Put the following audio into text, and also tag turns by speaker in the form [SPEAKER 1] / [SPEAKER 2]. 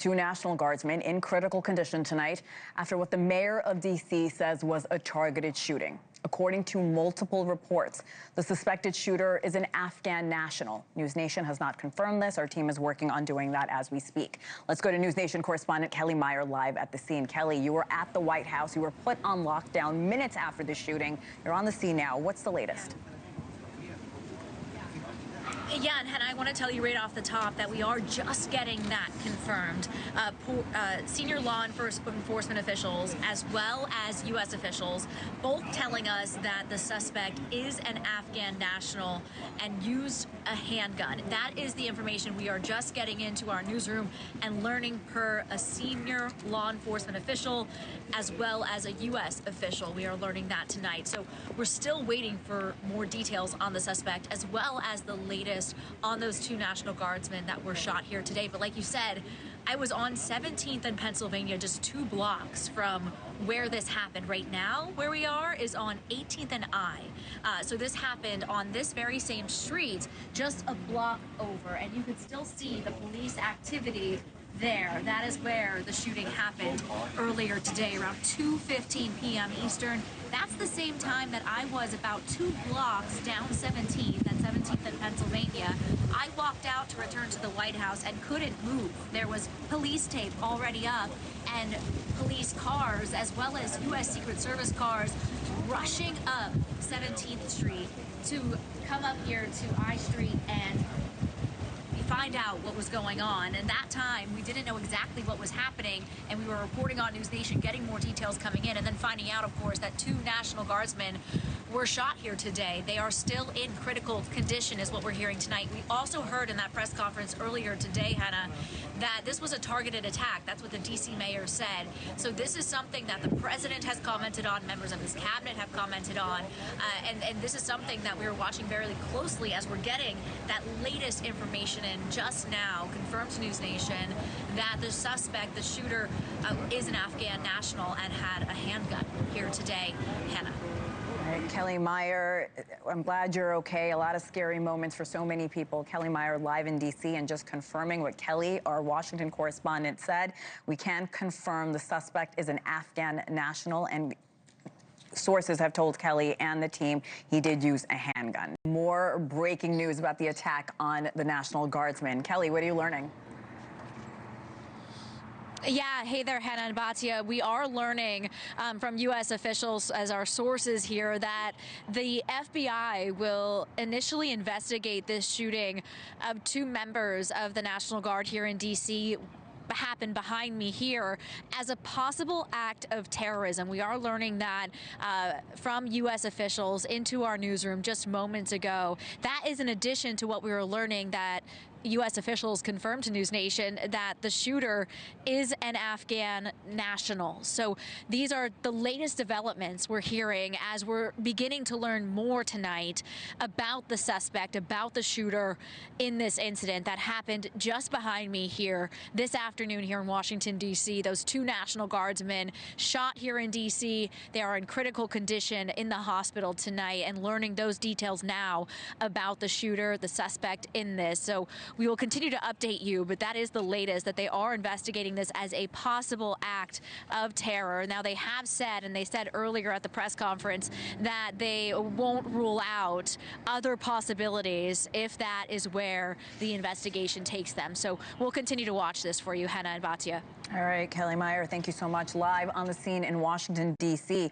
[SPEAKER 1] Two National Guardsmen in critical condition tonight after what the mayor of D.C. says was a targeted shooting. According to multiple reports, the suspected shooter is an Afghan national. News Nation has not confirmed this. Our team is working on doing that as we speak. Let's go to News Nation correspondent Kelly Meyer live at the scene. Kelly, you were at the White House. You were put on lockdown minutes after the shooting. You're on the scene now. What's the latest?
[SPEAKER 2] Yeah, and I want to tell you right off the top that we are just getting that confirmed. Senior law enforcement officials as well as U.S. officials both telling us that the suspect is an Afghan national and used a handgun. That is the information we are just getting into our newsroom and learning per a senior law enforcement official as well as a U.S. official. We are learning that tonight. So we're still waiting for more details on the suspect as well as the latest on those two National Guardsmen that were shot here today. But like you said, I was on 17th and Pennsylvania, just 2 blocks from where this happened. Right now, where we are is on 18th and I. So this happened on this very same street, just a block over, and you could still see the police activity there. That is where the shooting happened earlier today, around 2:15 p.m. Eastern. That's the same time that I was about 2 blocks down 17th and 17th in Pennsylvania. I walked out to return to the White House and couldn't move. There was police tape already up and police cars as well as U.S. Secret Service cars rushing up 17th Street to come up here to I Street and find out what was going on. And that time we didn't know exactly what was happening, and we were reporting on News Nation, getting more details coming in, and then finding out, of course, that 2 National Guardsmen were shot here today. They are still in critical condition is what we're hearing tonight. We also heard in that press conference earlier today, Hannah, that this was a targeted attack. That's what the D.C. mayor said. So this is something that the president has commented on, members of his cabinet have commented on, and this is something that we're watching very closely as we're getting that latest information in just now, confirmed to News Nation, that the suspect, the shooter, is an Afghan national and had a handgun here today. Hannah.
[SPEAKER 1] All right, Kelly Meyer, I'm glad you're okay. A lot of scary moments for so many people. Kelly Meyer live in D.C. and just confirming what Kelly, our Washington correspondent, said. We can confirm the suspect is an Afghan national, and sources have told Kelly and the team he did use a handgun. More breaking news about the attack on the National Guardsmen. Kelly, what are you learning?
[SPEAKER 2] Yeah, hey there, Hannah and Batia. We are learning from U.S. officials as our sources here that the FBI will initially investigate this shooting of 2 members of the National Guard here in D.C. happened behind me here as a possible act of terrorism. We are learning that from U.S. officials into our newsroom just moments ago. That is in addition to what we were learning that U.S. officials confirmed to News Nation that the shooter is an Afghan national. So these are the latest developments we're hearing as we're beginning to learn more tonight about the suspect, about the shooter in this incident that happened just behind me here this afternoon here in Washington, D.C. Those 2 National Guardsmen shot here in D.C. They are in critical condition in the hospital tonight, and learning those details now about the shooter, the suspect in this. So we will continue to update you, but that is the latest, that they are investigating this as a possible act of terror. Now, they have said, and they said earlier at the press conference, that they won't rule out other possibilities if that is where the investigation takes them. So we'll continue to watch this for you, Hannah and Batia.
[SPEAKER 1] All right, Kelly Meyer, thank you so much. Live on the scene in Washington, D.C.